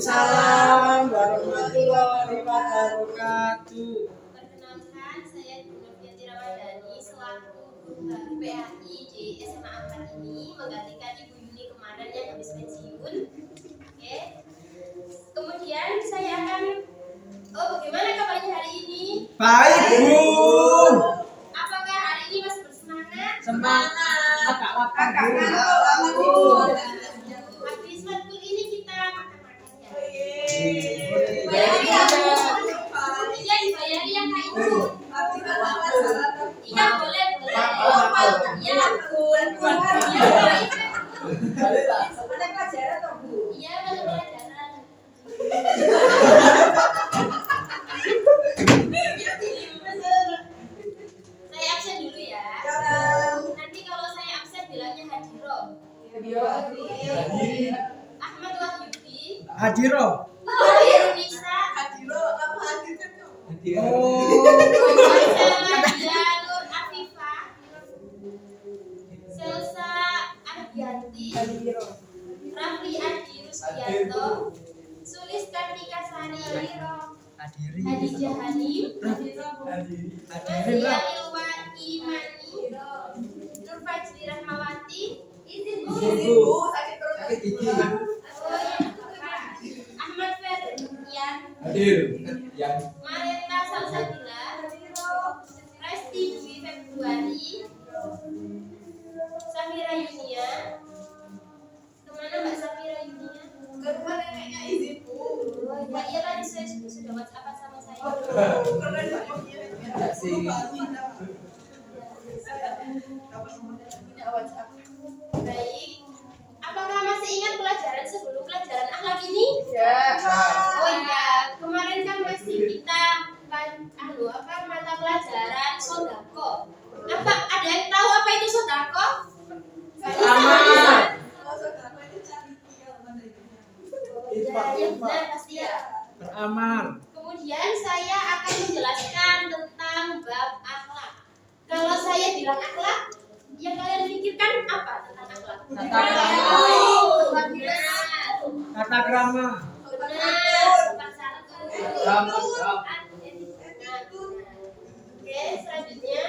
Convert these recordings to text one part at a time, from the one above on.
Waalaikumsalam warahmatullahi wabarakatuh. Perkenalkan, saya Noviati Ramadhani selaku guru baru PAI di SMA 4 ini menggantikan Ibu Yuni kemarin yang habis pensiun. Oke. Kemudian saya akan bagaimana kabarnya hari ini? Baik, Bu. Apakah hari ini masih bersemangat? Semangat. Kakak Bu. Habis matkul ini kita makan-makan ya. Bayari ya. Iya, dibayari ya Kak Ibu. Iya, boleh. Iya, iya, ada pelajaran. Saya absen dulu ya. Nanti kalau saya absen bilangnya Hadiro. Ahmad Wahyudi. Hadiro. Indonesia. Nadia Nur Afifah. Selsa Ardianti. Rafli Adi Rusdianto. Sulis Kartika Sari. Hadijah Hanim. Maria Ilwa Imani. Nur Fajri Rahmawati. Ahmad Ferdian. Mareta Salsabila. Resti Dwi Februari. Safira Yunia. Kemana Mbak Safira Yunia? Ya iya tadi saya sudah WhatsApp sama saya. Baik. Apakah masih ingat pelajaran sebelum pelajaran akhlak ini? Oh iya, kemarin kan masih kita mata pelajaran sodako. Ada yang tahu apa itu sodako? Ya benar pasti ya. Beramal. Kemudian saya akan menjelaskan tentang bab akhlak. Kalau saya bilang akhlak, yang kalian pikirkan apa tentang akhlak? Tata krama. Benar. Sopan santun. Oke, selanjutnya.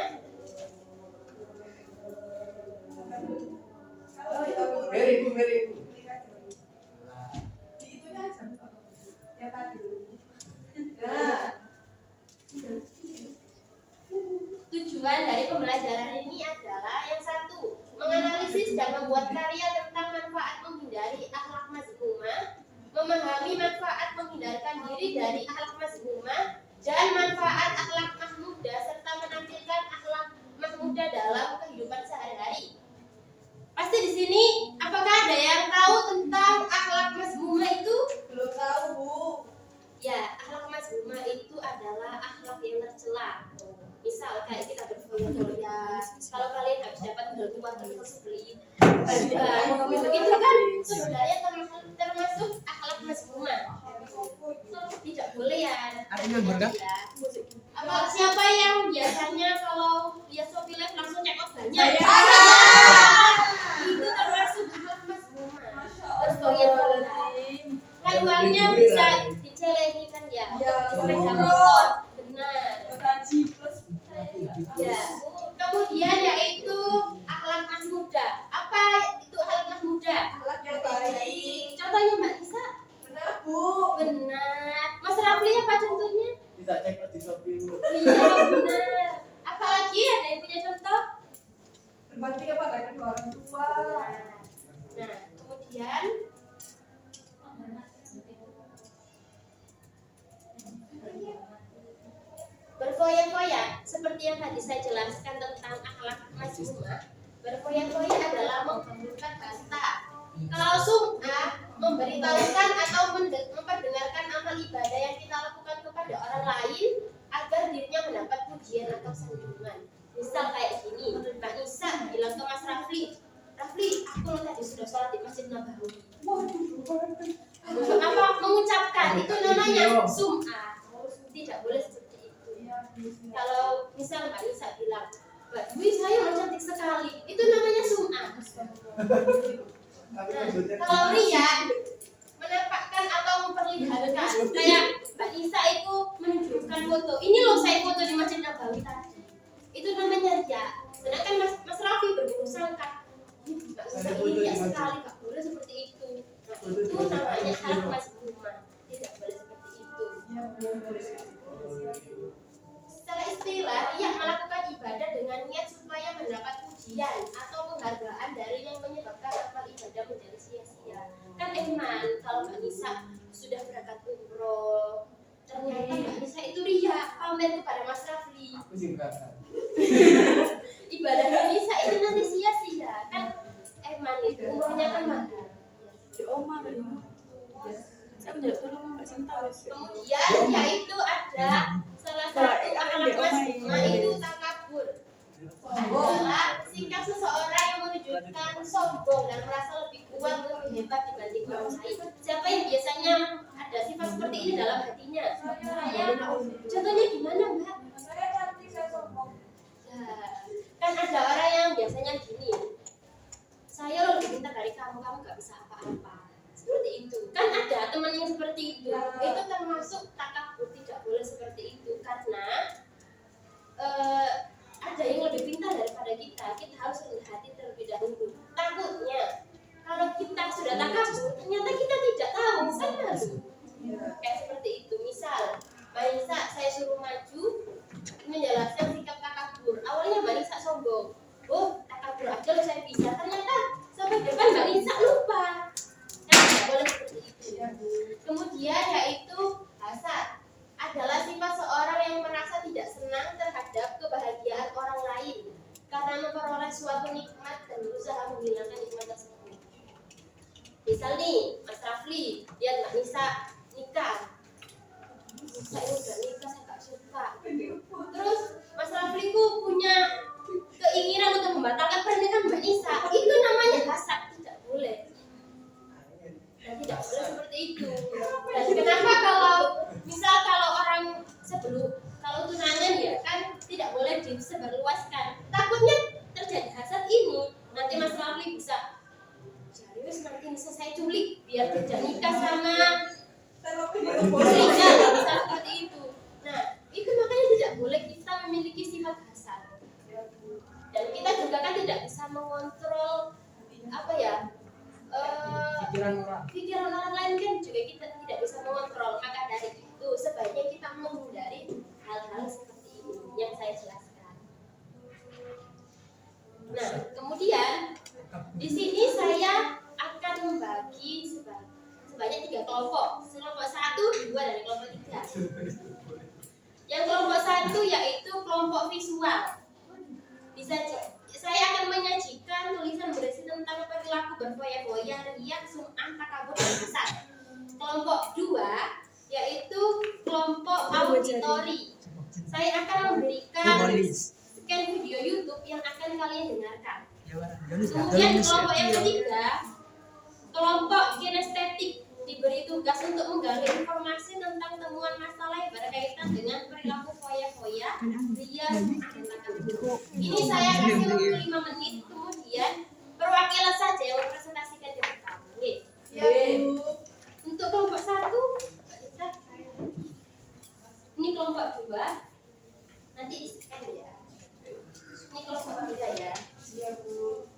Tujuan dari pembelajaran ini adalah yang satu, menganalisis dan membuat karya tentang manfaat menghindari akhlak mazmumah, memahami manfaat menghindarkan diri dari akhlak mazmumah, dan manfaat akhlak mahmudah serta menampilkan akhlak mahmudah dalam kehidupan sehari-hari. Pasti di sini, apakah ada yang tahu tentang akhlak mazmumah itu? Belum tahu, Bu. Ya, akhlak mazmumah itu adalah akhlak yang tercela. Misal kayak kita berfoya-foya, kalau kalian habis dapat bantuan terus beli baju, itu kan sebenarnya termasuk akhlak mazmumah. Tidak boleh ya. Artinya berkah? Apa siapa yang biasanya kalau lihat Shopee Live langsung check out banyak? Itu termasuk akhlak mazmumah. Berfoya-foya. Kan uangnya bisa dicelengi kan ya? Sepeda motor. Benar. Ya. Kemudian yaitu akhlak mahmudah. Apa itu akhlak mahmudah? Akhlak yang baik. Contohnya Mbak Nisa? Benar, Bu. Benar. Mas Rafli apa contohnya? Bisa cek di Shopee. Iya benar. Apalagi ada yang punya contoh? Berbakti kepada kedua orang tua. Nah, kemudian berfoya-foya seperti yang tadi saya jelaskan tentang akhlak mazmumah. Berfoya-foya adalah menghamburkan kata. Kalau sum'ah memberitahukan atau memperdengarkan amal ibadah yang kita lakukan kepada orang lain agar dirinya mendapat pujian atau sanjungan. Misal kayak gini, Mbak Nisa bilang ke Mas Rafli, aku loh tadi sudah sholat di Masjid Nabawi. Apa mengucapkan itu namanya sum'ah. Tidak boleh seperti itu. Kalau misal Mbak Nisa bilang, Mbak Dwi saya loh cantik sekali, itu namanya sum'ah. Kalau ria menampakkan atau kayak Mbak Nisa itu menunjukkan foto. Ini loh saya foto di Masjid Nabawi tadi. Itu namanya ria. Sedangkan Mas Raffi berburu sangka. Mbak Nisa ini ria sekali, gak boleh seperti itu. Nah, itu namanya hal mazmumah. Tidak boleh seperti itu. Secara istilah, ia melakukan ibadah dengan niat supaya mendapat pujian atau penghargaan dari yang menyebabkan amal ibadah menjadi sia-sia. Kan Eman, kalau Mbak Nisa sudah berangkat umroh, ternyata Mbak Nisa itu ria, pamer kepada Mas Rafli. Aku juga. Ibadah Mbak Nisa itu nanti sia-sia. Kan Eman itu umrohnya kan mahal. Di Oma tadi. Saya menjadi tolong Mbak Sinta. Kemudian yaitu ada salah satu akhlak mazmumah itu takabur. Adalah sikap seseorang yang menunjukkan sombong dan merasa lebih kuat, lebih hebat dibanding orang lain. Siapa yang biasanya ada sifat seperti ini dalam hatinya? Saya, contohnya gimana, Mbak? Saya cantik, saya sombong. Nah, kan ada orang yang biasanya gini, saya lebih pintar dari kamu, kamu gak bisa apa-apa. Seperti itu. Kan ada teman yang seperti itu. Itu termasuk takabur, tidak boleh seperti itu karena ada yang lebih pintar daripada kita harus hati-hati terlebih dahulu. Takutnya kalau kita sudah takabur, ternyata kita tidak tahu, kan malu. Kayak seperti itu. Misal, Mbak Nisa saya suruh maju menjelaskan sikap takabur. Awalnya Mbak Nisa sombong. Oh, takabur aja loh saya bisa. Ternyata sampai depan Mbak Nisa lupa. Kan tidak boleh seperti itu. Kemudian yaitu hasad. Adalah sifat seorang yang merasa tidak senang terhadap kebahagiaan orang lain karena memperoleh suatu nikmat dan berusaha menghilangkan nikmat tersebut. Misal nih, Mas Rafli, lihat Mbak Nisa nikah. Saya udah nikah, saya gak suka. Terus Mas Rafli ku punya keinginan untuk membatalkan pernikahan Mbak Nisa. Itu namanya hasad, tidak boleh. Dan tidak boleh seperti itu. Dan kenapa kalau orang kalau tunangan ya kan tidak boleh disebarluaskan. Takutnya terjadi hasad ini. Nanti Mas Rafli bisa serius nanti bisa saya culik biar tidak nikah sama istrinya, bisa seperti itu. Nah, itu makanya tidak boleh kita memiliki sifat hasad. Dan kita juga kan tidak bisa mengontrol apa ya? Pikiran orang lain kan juga kita tidak bisa mengontrol. Maka dari itu sebaiknya kita menghindari hal-hal seperti ini yang saya jelaskan. Nah, kemudian di sini saya akan membagi sebanyak 3 kelompok. Kelompok 1, 2, dan kelompok 3. Yang kelompok 1 yaitu kelompok visual. Saya akan menyajikan tulisan berisi tentang perilaku berfoya-foya, riak, sum'ah, takabur, dan hasad. Kelompok 2 yaitu kelompok auditori. Saya akan memberikan scan video YouTube yang akan kalian dengarkan. Kemudian kelompok yang ketiga, kelompok kinestetik, diberi tugas untuk menggali informasi tentang temuan masalah yang berkaitan dengan perilaku foya-foya, riak, dan takabur. Ini saya kasih waktu 5 menit, kemudian perwakilan saja yang mempresentasikan ke depan. Ya, Bu. Untuk kelompok 1, ini kelompok 2, nanti di-scan ya. Ini kelompok 3 ya. Ya, Bu.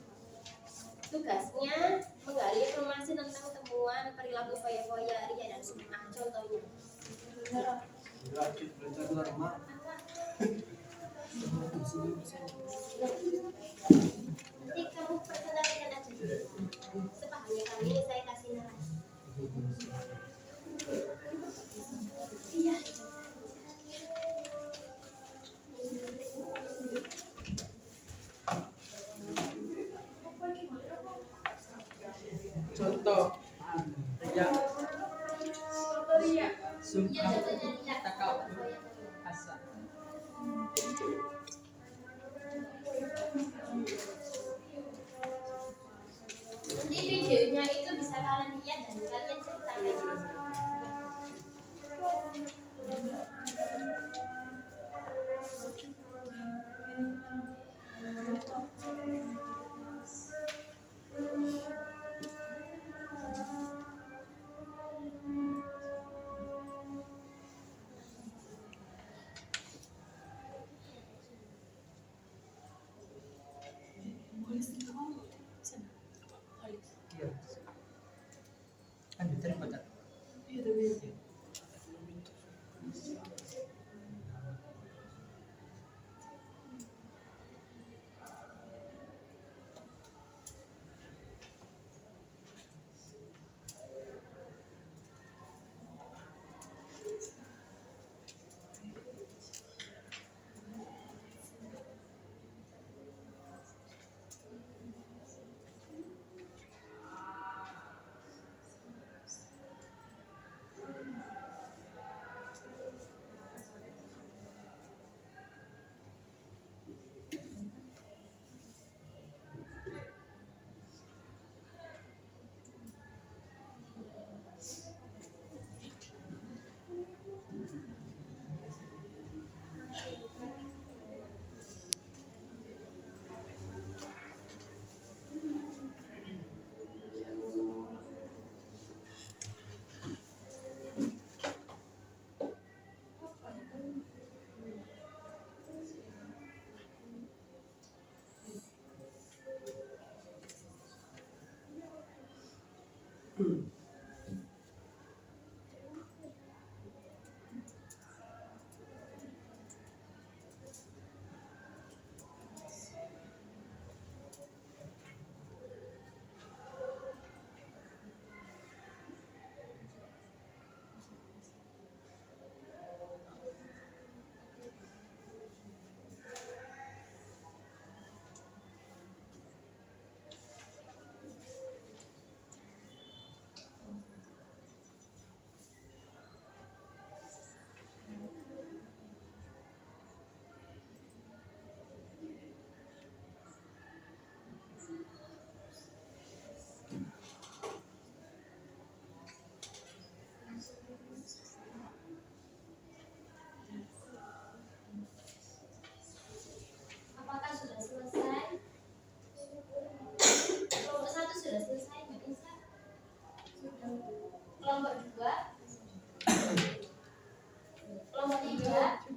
Tugasnya menggali informasi tentang temuan perilaku foya-foya, riak, dan sum'ah. Contohnya. Nanti kamu presentasikan aja. Sepahami kali ini saya kasih narasi. Iya. Contoh. Ya. Iya, Sum'ah, contohnya riak, takabur, foya-foya. hasad. Nanti videonya itu bisa kalian lihat dan kalian ceritakan.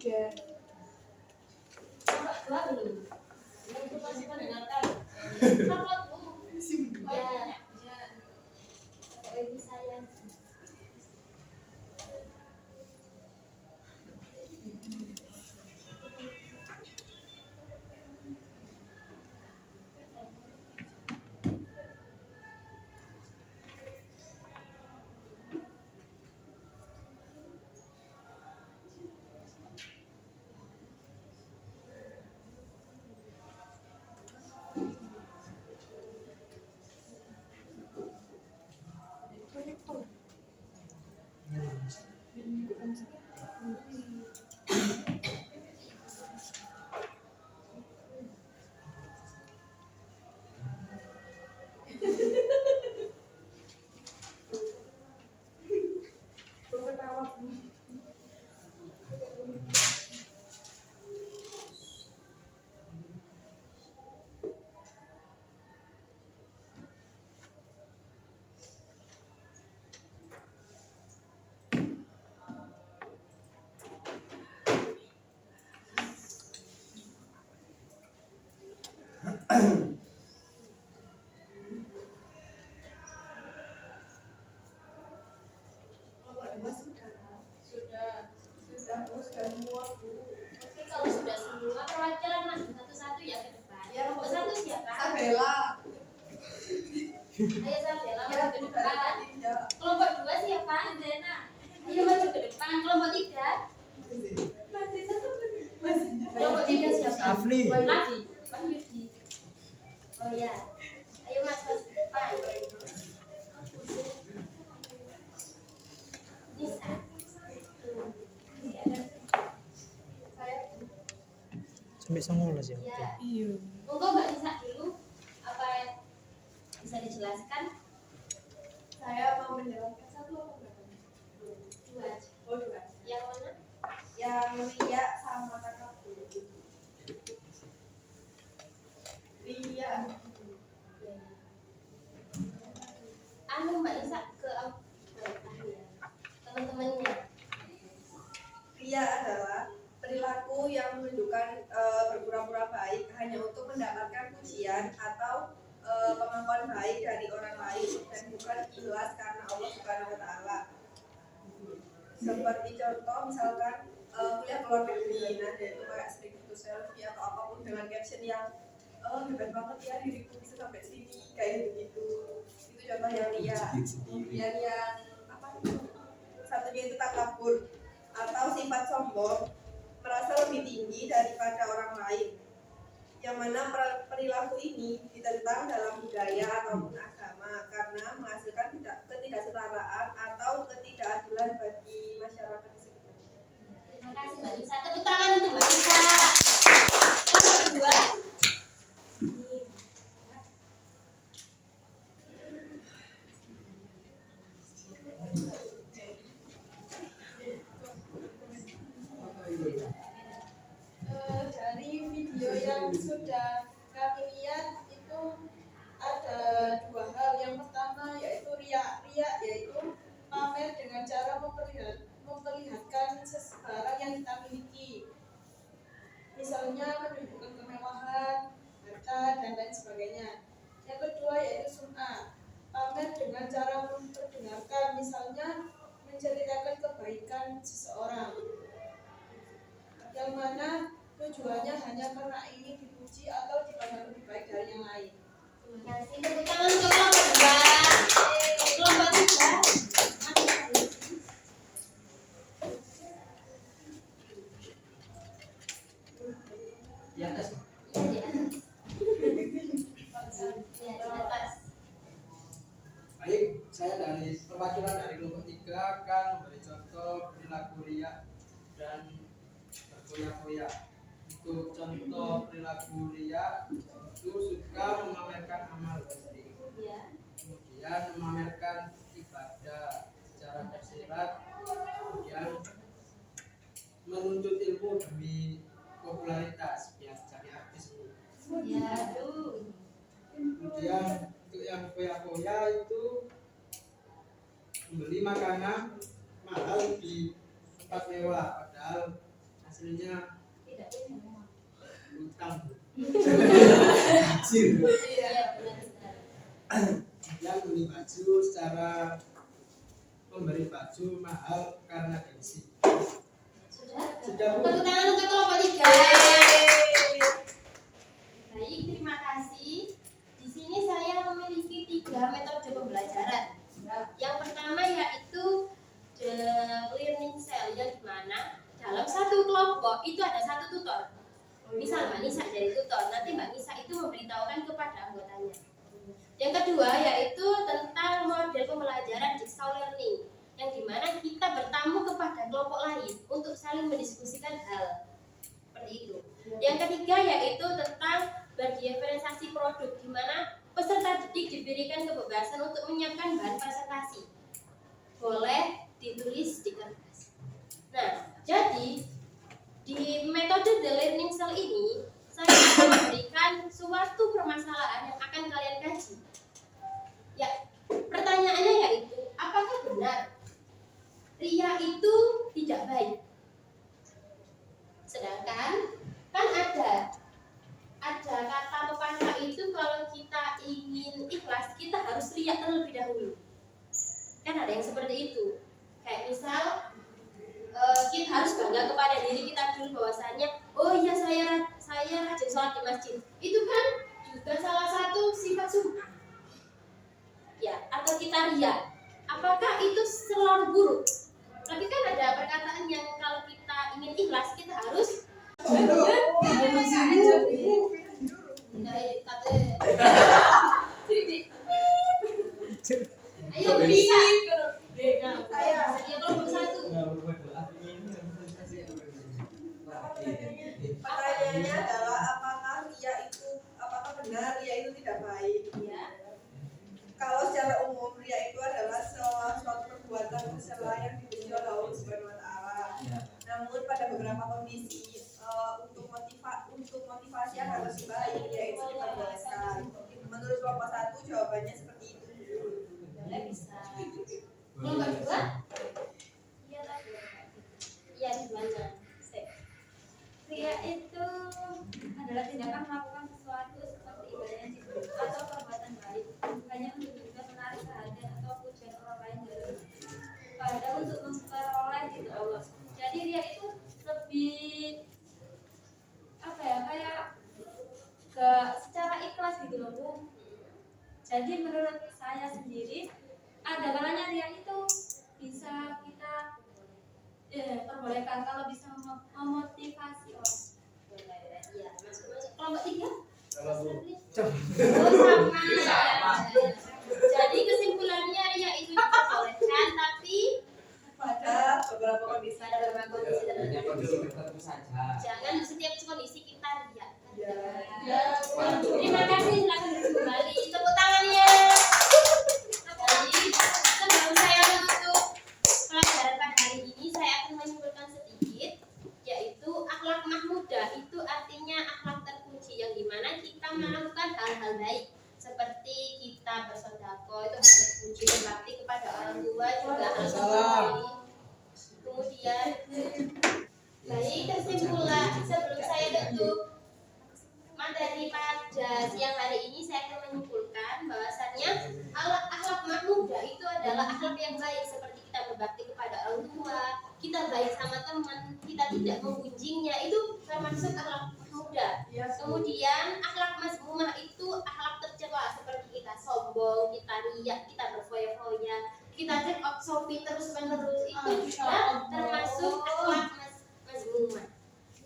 Sudah. Nomor 2 belum. Itu masih mendengarkan. Nomor 2. Ya. Ini saya. Oke, kalau sudah semua perwakilan maju satu-satu ya ke depan. Kelompok 1 siapa? Sabela. Ayo Sabela maju ke depan. Kelompok 2 siapa? Zena. Ayo maju ke depan. Kelompok 3. Kelompok 3 siapa? Afni. Lagi. Wahyudi. Oh ya. Ayo Mas ke depan. Nisa. Sampai 19 ya. Ya. Iya. Monggo Mbak Nisa dulu. Apa yang bisa dijelaskan? Saya mau menjelaskan satu apa berapa? 2 aja. Oh, dua. Yang mana? Yang Ria sama kakak. Ria. Anu Mbak Nisa ke teman-temannya. Ria adalah perilaku yang menunjukkan berpura-pura baik hanya untuk mendapatkan pujian atau pengakuan baik dari orang lain dan bukan ikhlas karena Allah Subhanahu wa taala. Seperti contoh misalkan kuliah keluar negeri, nah dia itu kayak sering foto selfie atau apapun dengan caption yang hebat banget ya diriku bisa sampai sini kayak begitu. Itu contoh yang Ria. Kemudian yang apa? Satunya itu takabur atau sifat sombong, merasa lebih tinggi daripada orang lain, yang mana perilaku ini ditentang dalam budaya ataupun agama karena menghasilkan ketidaksetaraan atau ketidakadilan bagi masyarakat tersebut. Terima kasih Mbak Nisa. Tepuk tangan untuk Mbak Nisa. Kelompok 2. Dari video yang sudah kami lihat itu ada dua hal. Yang pertama yaitu ria yaitu pamer dengan cara memperlihatkan barang yang kita miliki, misalnya menunjukkan kemewahan, harta dan lain sebagainya. Yang kedua yaitu sum'ah, pamer dengan cara memperdengarkan, misalnya menceritakan kebaikan seseorang, yang mana tujuannya hanya karena ingin dipuji atau dipandang lebih baik dari yang lain. Terima kasih. Tepuk tangan untuk kelompok 2. Kelompok 3. Di atas. Ya, di atas. Ya, di atas. Baik, saya dari perwakilan dari kelompok 3 akan memberi contoh perilaku ria dan berkoya-koya. Untuk contoh perilaku ria itu suka memamerkan amal sendiri, Ya. kemudian memamerkan ibadah secara tersirat, kemudian menuntut ilmu demi popularitas yang jadi artis. Ya, aduh. Kemudian untuk yang koya-koya itu membeli makanan mahal di tempat mewah, padahal hasilnya Tidak punya. utang. Iya, benar sekali. Yang beli baju secara memberi baju mahal karena gengsi. Sudah? Sudah, Bu. Tepuk tangan untuk kelompok 3. Baik, terima kasih. Di sini saya memiliki 3 metode pembelajaran. Yang pertama yaitu the learning cell, yang dimana dalam satu kelompok itu ada satu tutor. Misal Mbak Nisa jadi tutor, nanti Mbak Nisa itu memberitahukan kepada anggotanya. Yang kedua yaitu tentang model pembelajaran jigsaw learning, yang dimana kita bertamu kepada kelompok lain untuk saling mendiskusikan hal seperti itu. Yang ketiga yaitu tentang berdiferensiasi produk, di mana peserta didik diberikan kebebasan untuk menyiapkan bahan presentasi. Boleh ditulis di kertas. Nah, jadi di metode the learning cell ini saya akan memberikan suatu permasalahan yang akan kalian kaji. Ya, pertanyaannya yaitu, apakah benar ria itu tidak baik? Sedangkan kan ada kata pepatah itu, kalau kita ingin ikhlas kita harus ria terlebih dahulu. Kan ada yang seperti itu. Kayak misal kita harus bangga kepada diri kita dulu bahwasanya, oh iya saya rajin sholat di masjid. Itu kan juga salah satu sifat sum'ah. Ya, atau kita ria. Apakah itu selalu buruk? Tapi kan ada perkataan yang kalau kita ingin ikhlas kita harus ayo bisa. Saya kelompok 1. Pertanyaannya adalah apakah benar ria itu tidak baik? Ya. Kalau secara umum ria itu adalah suatu perbuatan tercela yang dibenci oleh Allah Subhanahu wa taala. Namun pada beberapa kondisi untuk motivasi yang harus baik ria itu diperbolehkan. Menurut kelompok 1 jawabannya seperti itu. Boleh bisa. Kelompok 2? Iya tadi. Iya di mana? Ria itu adalah tindakan melakukan sesuatu seperti ibadah yang disebut atau perbuatan baik hanya untuk juga menarik perhatian atau pujian orang lain dari pada untuk memperoleh ridho Allah. Jadi ria itu lebih apa ya, kayak ke secara ikhlas gitu loh Bu. Jadi menurut saya sendiri ada kalanya ria itu bisa kita perbolehkan kalau bisa memotivasi orang. Iya, masuk. Kelompok 3? Kalau Bu. Sama. Jadi kesimpulannya ria itu diperbolehkan, tapi Pada beberapa kondisi. pada beberapa kondisi tertentu. Tentu saja. Jangan di setiap kondisi kita ria. Ya. Terima kasih, silakan kembali. Tepuk tangannya. Jadi sebelum saya menutup pelajaran pada hari ini, saya akan menyimpulkan sedikit, yaitu akhlak mahmudah itu artinya akhlak terpuji, yang dimana kita melakukan hal-hal baik seperti kita bersedekah itu harus terpuji, berbakti kepada orang tua juga harus terpuji. Kemudian baik, kesimpulan sebelum saya tutup materi pada siang hari ini, saya akan menyimpulkan bahwasannya akhlak mahmudah itu adalah akhlak yang baik, seperti kita berbakti kepada orang tua, kita baik sama teman, kita tidak menggunjingnya, itu termasuk akhlak mahmudah. Kemudian akhlak mazmumah itu akhlak tercela, seperti kita sombong, kita riak, kita berfoya-foya, kita take out Shopee terus-menerus, itu juga termasuk akhlak mazmumah.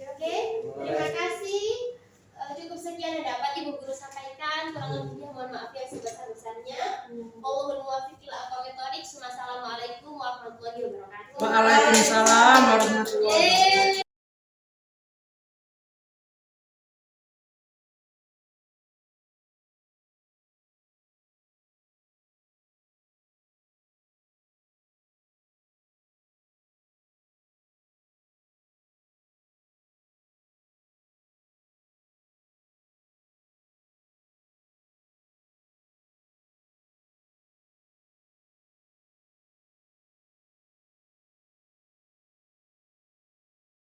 Oke, terima kasih. Cukup sekian yang dapat Ibu Guru sampaikan. Kurang lebihnya mohon maaf yang sebesar-besarnya. Allahumma muwaffiq ila aqwamit thoriq. Assalamualaikum warahmatullahi wabarakatuh. Waalaikumsalam warahmatullahi